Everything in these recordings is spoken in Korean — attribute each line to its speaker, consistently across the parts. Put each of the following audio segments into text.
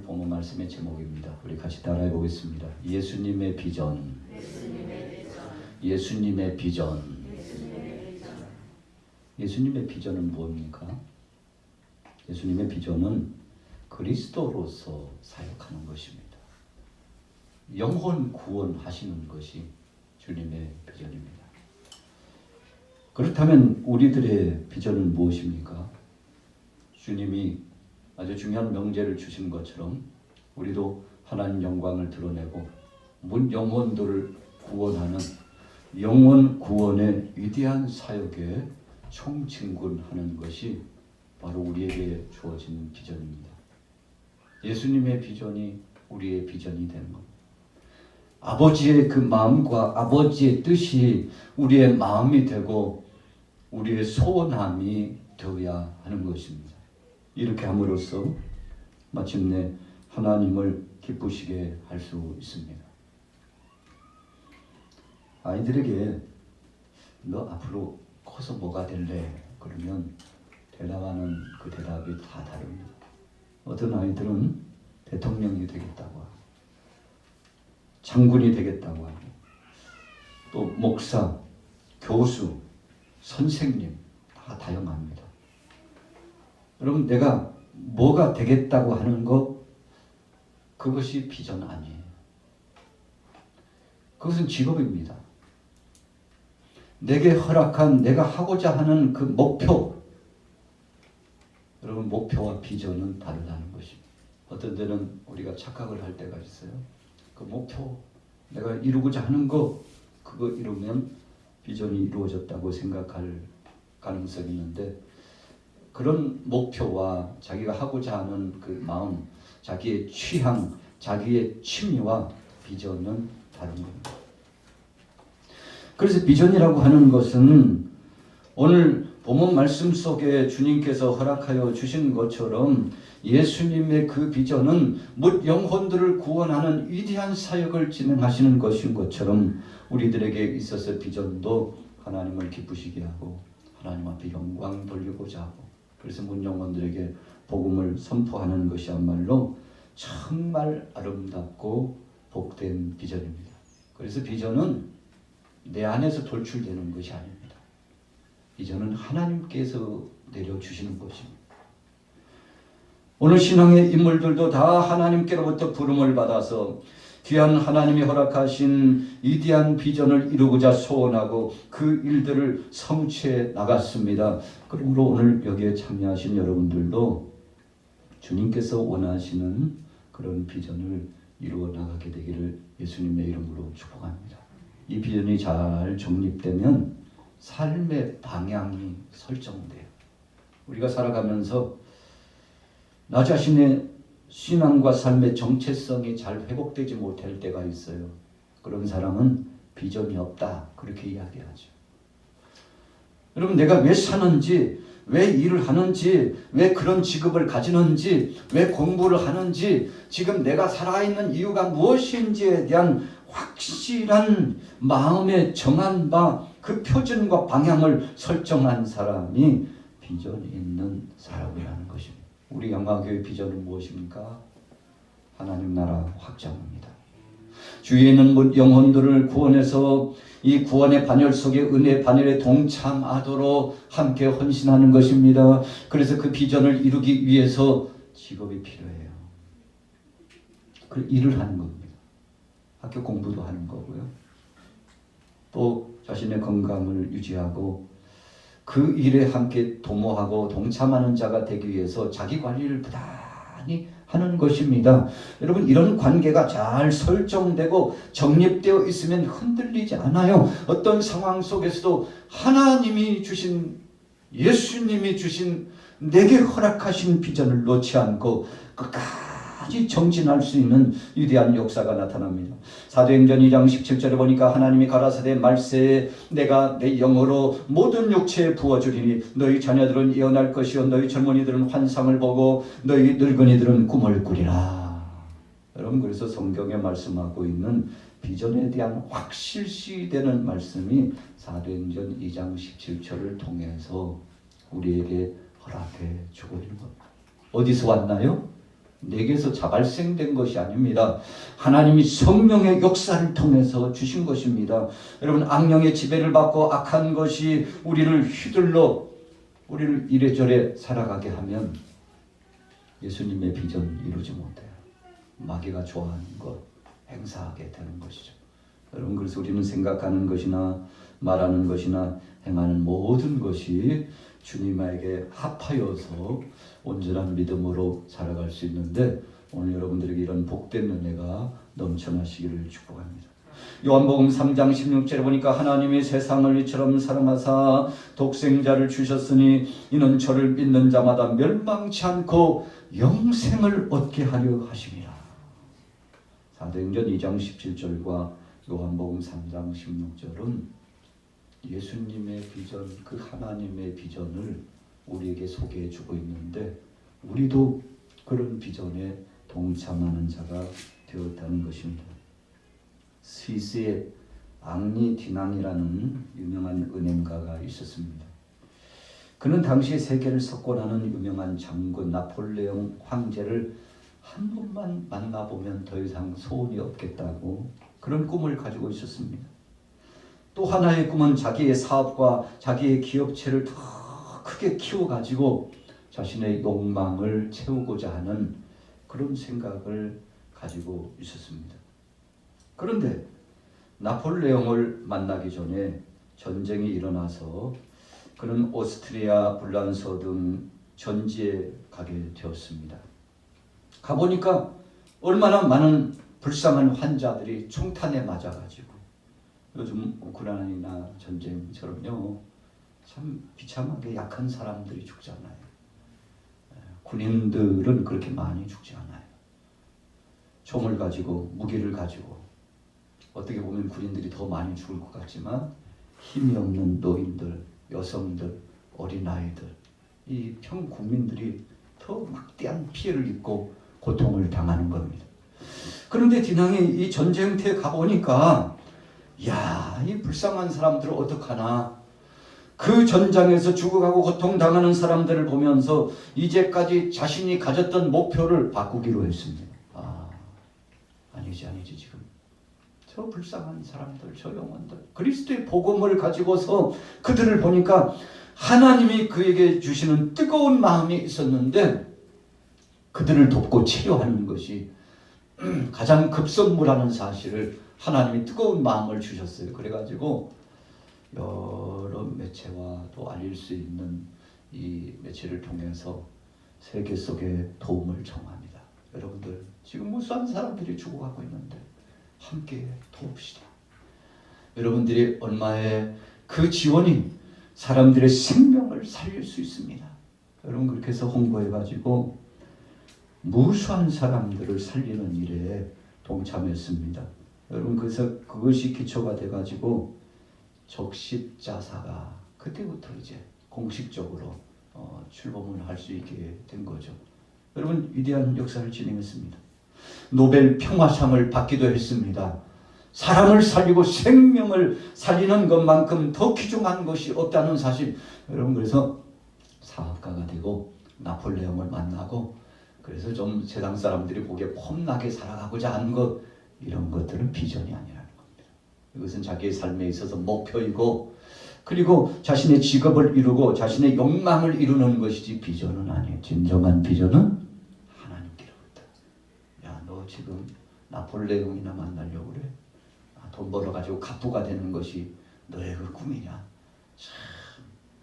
Speaker 1: 본문 말씀의 제목입니다. 우리 같이 따라해 보겠습니다. 예수님의 비전. 예수님의 비전. 예수님의 비전은 뭡니까? 예수님의 비전은 그리스도로서 사역하는 것입니다. 영혼 구원하시는 것이 주님의 비전입니다. 그렇다면 우리들의 비전은 무엇입니까? 주님이 아주 중요한 명제를 주신 것처럼 우리도 하나님 영광을 드러내고 영혼들을 구원하는 영혼 구원의 위대한 사역에 총진군하는 것이 바로 우리에게 주어진 비전입니다. 예수님의 비전이 우리의 비전이 되는 겁니다. 아버지의 그 마음과 아버지의 뜻이 우리의 마음이 되고 우리의 소원함이 되어야 하는 것입니다. 이렇게 함으로써 마침내 하나님을 기쁘시게 할 수 있습니다. 아이들에게 너 앞으로 커서 뭐가 될래? 그러면 대답하는 그 대답이 다 다릅니다. 어떤 아이들은 대통령이 되겠다고 하고 장군이 되겠다고 하고 또 목사, 교수, 선생님 다 다양합니다. 여러분 내가 뭐가 되겠다고 하는 것 그것이 비전 아니에요. 그것은 직업입니다. 내게 허락한 내가 하고자 하는 그 목표 여러분 목표와 비전은 다르다는 것입니다. 어떤 때는 우리가 착각을 할 때가 있어요. 그 목표 내가 이루고자 하는 거 그거 이루면 비전이 이루어졌다고 생각할 가능성이 있는데 그런 목표와 자기가 하고자 하는 그 마음 자기의 취향 자기의 취미와 비전은 다른 겁니다. 그래서 비전이라고 하는 것은 오늘 본문 말씀 속에 주님께서 허락하여 주신 것처럼 예수님의 그 비전은 뭇 영혼들을 구원하는 위대한 사역을 진행하시는 것인 것처럼 우리들에게 있어서 비전도 하나님을 기쁘시게 하고 하나님 앞에 영광 돌리고자 하고 그래서 뭇 영혼들에게 복음을 선포하는 것이야말로 정말 아름답고 복된 비전입니다. 그래서 비전은 내 안에서 돌출되는 것이 아닙니다. 비전은 하나님께서 내려주시는 것입니다. 오늘 신앙의 인물들도 다 하나님께로부터 부름을 받아서 귀한 하나님이 허락하신 위대한 비전을 이루고자 소원하고 그 일들을 성취해 나갔습니다. 그러므로 오늘 여기에 참여하신 여러분들도 주님께서 원하시는 그런 비전을 이루어 나가게 되기를 예수님의 이름으로 축복합니다. 이 비전이 잘 정립되면 삶의 방향이 설정돼요. 우리가 살아가면서 나 자신의 신앙과 삶의 정체성이 잘 회복되지 못할 때가 있어요. 그런 사람은 비전이 없다 그렇게 이야기하죠. 여러분 내가 왜 사는지 왜 일을 하는지 왜 그런 직업을 가지는지 왜 공부를 하는지 지금 내가 살아있는 이유가 무엇인지에 대한 확실한 마음에 정한 바 그 표준과 방향을 설정한 사람이 비전이 있는 사람이라는 것입니다. 우리 영화교회 비전은 무엇입니까? 하나님 나라 확장입니다. 주위에 있는 영혼들을 구원해서 이 구원의 반열 속에 은혜의 반열에 동참하도록 함께 헌신하는 것입니다. 그래서 그 비전을 이루기 위해서 직업이 필요해요. 그 일을 하는 겁니다. 학교 공부도 하는 거고요. 또 자신의 건강을 유지하고 그 일에 함께 도모하고 동참하는 자가 되기 위해서 자기 관리를 부단히 하는 것입니다. 여러분 이런 관계가 잘 설정되고 정립되어 있으면 흔들리지 않아요. 어떤 상황 속에서도 하나님이 주신 예수님이 주신 내게 허락하신 비전을 놓지 않고 끝까지 정진할 수 있는 위대한 역사가 나타납니다. 사도행전 2장 17절에 보니까 하나님이 가라사대 말세에 내가 내 영으로 모든 육체에 부어주리니 너희 자녀들은 예언할 것이요 너희 젊은이들은 환상을 보고 너희 늙은이들은 꿈을 꾸리라. 여러분 그래서 성경에 말씀하고 있는 비전에 대한 확실시되는 말씀이 사도행전 2장 17절을 통해서 우리에게 허락해 주고 있는 겁니다. 어디서 왔나요? 내게서 자발생된 것이 아닙니다. 하나님이 성령의 역사를 통해서 주신 것입니다. 여러분, 악령의 지배를 받고 악한 것이 우리를 휘둘러 우리를 이래저래 살아가게 하면 예수님의 비전 이루지 못해요. 마귀가 좋아하는 것 행사하게 되는 것이죠. 여러분, 그래서 우리는 생각하는 것이나 말하는 것이나 행하는 모든 것이 주님에게 합하여서 온전한 믿음으로 살아갈 수 있는데, 오늘 여러분들에게 이런 복된 은혜가 넘쳐나시기를 축복합니다. 요한복음 3장 16절에 보니까 하나님이 세상을 이처럼 사랑하사 독생자를 주셨으니 이는 저를 믿는 자마다 멸망치 않고 영생을 얻게 하려 하심이라. 사도행전 2장 17절과 요한복음 3장 16절은 예수님의 비전, 그 하나님의 비전을 우리에게 소개해 주고 있는데, 우리도 그런 비전에 동참하는 자가 되었다는 것입니다. 스위스의 앙리 디낭이라는 유명한 은행가가 있었습니다. 그는 당시 세계를 석권하는 유명한 장군 나폴레옹 황제를 한 번만 만나보면 더 이상 소원이 없겠다고 그런 꿈을 가지고 있었습니다. 또 하나의 꿈은 자기의 사업과 자기의 기업체를 더 크게 키워가지고 자신의 욕망을 채우고자 하는 그런 생각을 가지고 있었습니다. 그런데 나폴레옹을 만나기 전에 전쟁이 일어나서 그는 오스트리아, 불란서 등 전지에 가게 되었습니다. 가보니까 얼마나 많은 불쌍한 환자들이 총탄에 맞아가지고, 요즘 우크라이나 전쟁처럼요, 참 비참하게 약한 사람들이 죽잖아요. 군인들은 그렇게 많이 죽지 않아요. 총을 가지고, 무기를 가지고, 어떻게 보면 군인들이 더 많이 죽을 것 같지만 힘이 없는 노인들, 여성들, 어린아이들, 이 평국민들이 더 막대한 피해를 입고 고통을 당하는 겁니다. 그런데 디낭이 이 전쟁터에 가보니까, 야, 이 불쌍한 사람들을 어떡하나. 그 전장에서 죽어가고 고통당하는 사람들을 보면서 이제까지 자신이 가졌던 목표를 바꾸기로 했습니다. 아니지 지금. 저 불쌍한 사람들, 저 영혼들, 그리스도의 복음을 가지고서 그들을 보니까 하나님이 그에게 주시는 뜨거운 마음이 있었는데, 그들을 돕고 치료하는 것이 가장 급선무라는 사실을 하나님이 뜨거운 마음을 주셨어요. 그래가지고 여러 매체와 또 알릴 수 있는 이 매체를 통해서 세계 속에 도움을 청합니다. 여러분들, 지금 무수한 사람들이 죽어가고 있는데 함께 도웁시다. 여러분들이 얼마의 그 지원이 사람들의 생명을 살릴 수 있습니다. 여러분, 그렇게 해서 홍보해가지고 무수한 사람들을 살리는 일에 동참했습니다. 여러분, 그래서 그것이 기초가 돼가지고 적십자사가 그때부터 이제 공식적으로 출범을 할 수 있게 된 거죠. 여러분, 위대한 역사를 진행했습니다. 노벨 평화상을 받기도 했습니다. 사람을 살리고 생명을 살리는 것만큼 더 귀중한 것이 없다는 사실. 여러분, 그래서 사업가가 되고 나폴레옹을 만나고, 그래서 좀 세상 사람들이 보기에 폼나게 살아가고자 하는 것, 이런 것들은 비전이 아니라는 겁니다. 이것은 자기의 삶에 있어서 목표이고, 그리고 자신의 직업을 이루고 자신의 욕망을 이루는 것이지 비전은 아니에요. 진정한 비전은 하나님께로부터. 야, 너 지금 나폴레옹이나 만나려고 그래? 돈 벌어가지고 갑부가 되는 것이 너의 그 꿈이냐? 참,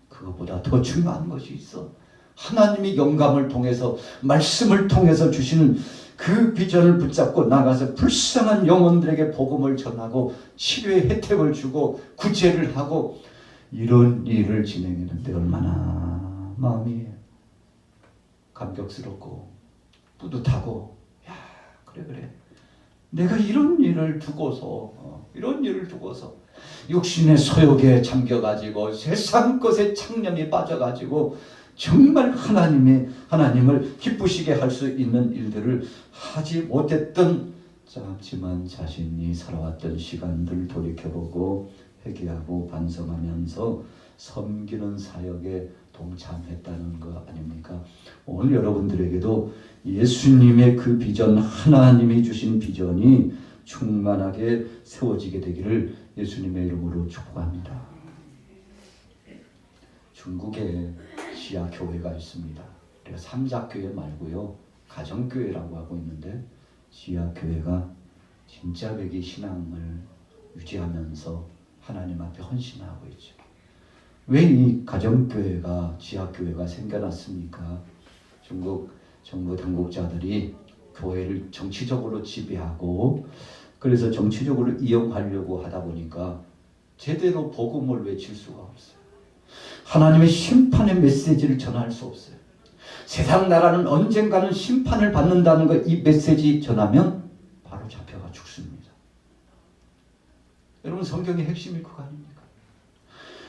Speaker 1: 그것보다 더 중요한 것이 있어. 하나님이 영감을 통해서, 말씀을 통해서 주시는 그 비전을 붙잡고 나가서 불쌍한 영혼들에게 복음을 전하고 치료의 혜택을 주고 구제를 하고, 이런 일을 진행했는데 얼마나 마음이 감격스럽고 뿌듯하고, 야, 그래 내가 이런 일을 두고서 육신의 소욕에 잠겨가지고 세상 것에 창념이 빠져가지고 정말 하나님을 기쁘시게 할 수 있는 일들을 하지 못했던, 짧지만 자신이 살아왔던 시간들 돌이켜보고 회개하고 반성하면서 섬기는 사역에 동참했다는 거 아닙니까? 오늘 여러분들에게도 예수님의 그 비전, 하나님이 주신 비전이 충만하게 세워지게 되기를 예수님의 이름으로 축복합니다. 중국에 지하교회가 있습니다. 우리가 삼자교회 말고요, 가정교회라고 하고 있는데 지하교회가 진짜 외기 신앙을 유지하면서 하나님 앞에 헌신하고 있죠. 왜 이 가정교회가, 지하교회가 생겨났습니까? 중국 정부 당국자들이 교회를 정치적으로 지배하고, 그래서 정치적으로 이용하려고 하다 보니까 제대로 복음을 외칠 수가 없어요. 하나님의 심판의 메시지를 전할 수 없어요. 세상 나라는 언젠가는 심판을 받는다는 거, 이 메시지 전하면 바로 잡혀가 죽습니다. 여러분, 성경의 핵심이 그거 아닙니까?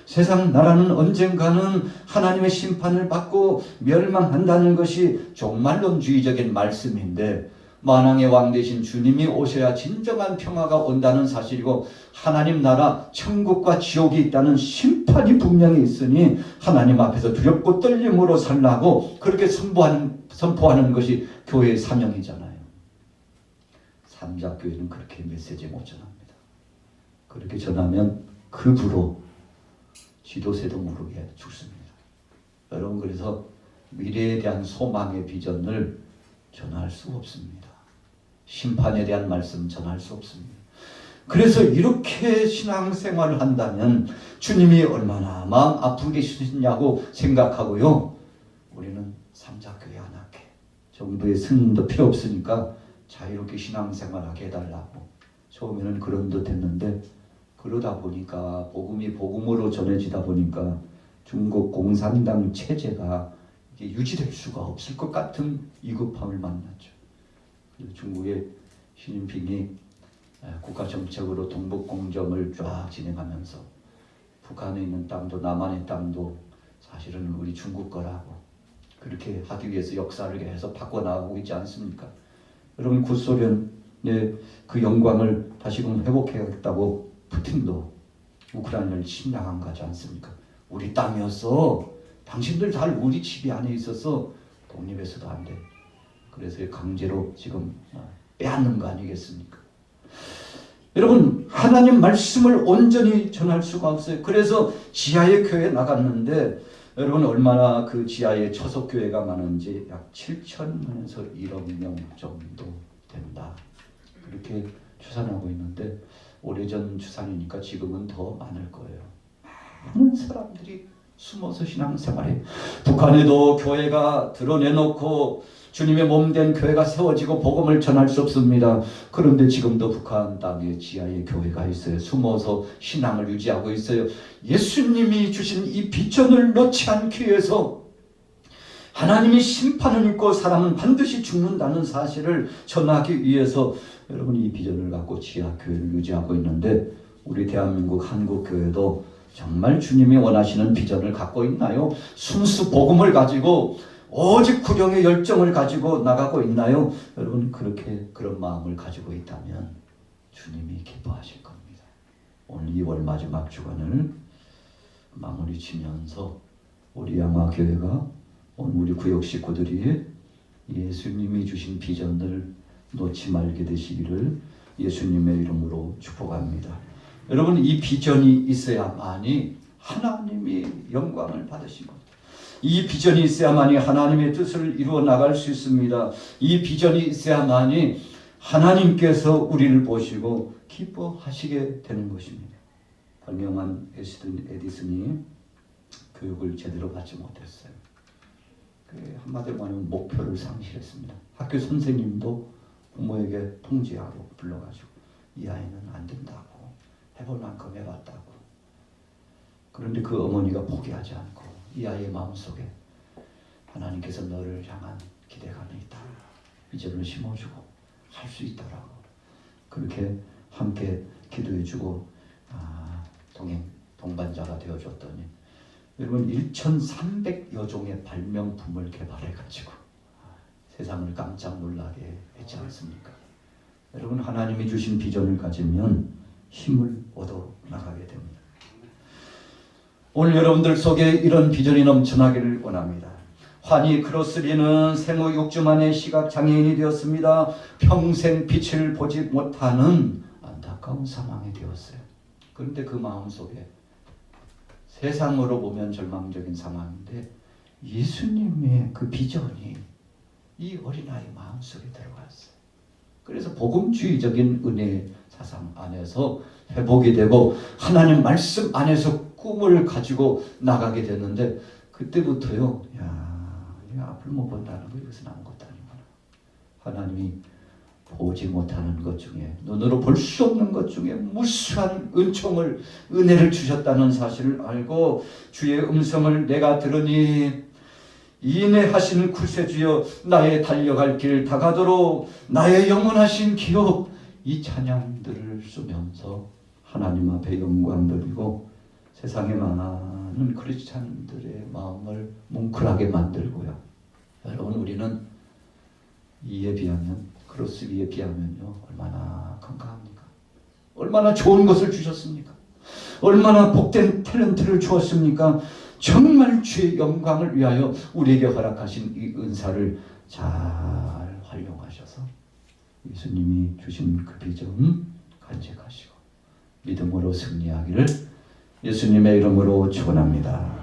Speaker 1: 세상 나라는 언젠가는 하나님의 심판을 받고 멸망한다는 것이 종말론주의적인 말씀인데, 만왕의 왕 되신 주님이 오셔야 진정한 평화가 온다는 사실이고, 하나님 나라 천국과 지옥이 있다는 심판이 분명히 있으니 하나님 앞에서 두렵고 떨림으로 살라고 그렇게 선포하는 것이 교회의 사명이잖아요. 삼자교회는 그렇게 메시지 못 전합니다. 그렇게 전하면 그 부로 지도새도 모르게 죽습니다. 여러분, 그래서 미래에 대한 소망의 비전을 전할 수 없습니다. 심판에 대한 말씀 전할 수 없습니다. 그래서 이렇게 신앙생활을 한다면 주님이 얼마나 마음 아프게 계시냐고 생각하고요, 우리는 삼자교회 안 할게, 정부의 승인도 필요 없으니까 자유롭게 신앙생활하게 해달라고 처음에는 그런 듯 했는데, 그러다 보니까 복음이 복음으로 전해지다 보니까 중국 공산당 체제가 이게 유지될 수가 없을 것 같은 위급함을 만났죠. 중국의 시진핑이 국가정책으로 동북공정을 쫙 진행하면서 북한에 있는 땅도 남한의 땅도 사실은 우리 중국 거라고 그렇게 하기 위해서 역사를 계속 바꿔나가고 있지 않습니까? 여러분, 구소련의 그 영광을 다시금 회복해야겠다고 푸틴도 우크라이나를 침략한 거지 않습니까? 우리 땅이었어. 당신들 잘 우리 지배 안에 있어서 독립해서도 안 돼. 그래서 강제로 지금 빼앗는 거 아니겠습니까? 여러분, 하나님 말씀을 온전히 전할 수가 없어요. 그래서 지하의 교회에 나갔는데, 여러분 얼마나 그 지하에 처속교회가 많은지 약 7천명에서 1억 명 정도 된다. 그렇게 추산하고 있는데, 오래전 추산이니까 지금은 더 많을 거예요. 많은 사람들이 숨어서 신앙생활해. 북한에도 교회가 드러내놓고 주님의 몸된 교회가 세워지고 복음을 전할 수 없습니다. 그런데 지금도 북한 땅에 지하에 교회가 있어요. 숨어서 신앙을 유지하고 있어요. 예수님이 주신 이 비전을 놓지 않기 위해서, 하나님이 심판을 입고 사람은 반드시 죽는다는 사실을 전하기 위해서 여러분 이 비전을 갖고 지하교회를 유지하고 있는데, 우리 대한민국 한국교회도 정말 주님이 원하시는 비전을 갖고 있나요? 순수 복음을 가지고 오직 구령의 열정을 가지고 나가고 있나요? 여러분, 그렇게 그런 마음을 가지고 있다면 주님이 기뻐하실 겁니다. 오늘 2월 마지막 주간을 마무리 치면서 우리 양화교회가 오늘 우리 구역 식구들이 예수님이 주신 비전을 놓지 말게 되시기를 예수님의 이름으로 축복합니다. 여러분, 이 비전이 있어야만이 하나님이 영광을 받으신 겁니다. 이 비전이 있어야만이 하나님의 뜻을 이루어 나갈 수 있습니다. 이 비전이 있어야만이 하나님께서 우리를 보시고 기뻐하시게 되는 것입니다. 발명한 에디슨이 교육을 제대로 받지 못했어요. 한마디로 말하면 목표를 상실했습니다. 학교 선생님도 부모에게 통지하고 불러가지고 이 아이는 안 된다고, 해볼 만큼 해봤다고. 그런데 그 어머니가 포기하지 않고 이 아이의 마음속에 하나님께서 너를 향한 기대감이 있다, 비전을 심어주고 할 수 있다라고 그렇게 함께 기도해주고 동반자가 되어줬더니 여러분 1,300여 종의 발명품을 개발해가지고 세상을 깜짝 놀라게 했지 않습니까? 여러분, 하나님이 주신 비전을 가지면 힘을 얻어 나가게 됩니다. 오늘 여러분들 속에 이런 비전이 넘쳐나기를 원합니다. 환희 크로스비는 생후 6주 만에 시각장애인이 되었습니다. 평생 빛을 보지 못하는 안타까운 상황이 되었어요. 그런데 그 마음속에 세상으로 보면 절망적인 상황인데 예수님의 그 비전이 이 어린아이 마음속에 들어갔어요. 그래서 복음주의적인 은혜의 사상 안에서 회복이 되고 하나님 말씀 안에서 꿈을 가지고 나가게 됐는데 그때부터요. 앞을 못 본다는 거 이것은 아무것도 아니구나. 하나님이 보지 못하는 것 중에 눈으로 볼 수 없는 것 중에 무수한 은총을 은혜를 주셨다는 사실을 알고 주의 음성을 내가 들으니 인내하시는 구세주여 나의 달려갈 길 다가도록 나의 영원하신 기업 이 찬양들을 쓰면서 하나님 앞에 영광 돌리고 세상의 많은 크리스찬들의 마음을 뭉클하게 만들고요. 여러분 우리는 이에 비하면 크로스비에 비하면요 얼마나 건강합니까? 얼마나 좋은 것을 주셨습니까? 얼마나 복된 탤런트를 주었습니까? 정말 주의 영광을 위하여 우리에게 허락하신 이 은사를 잘 활용하셔서 예수님이 주신 그 비전 간직하시고 믿음으로 승리하기를 예수님의 이름으로 축원합니다.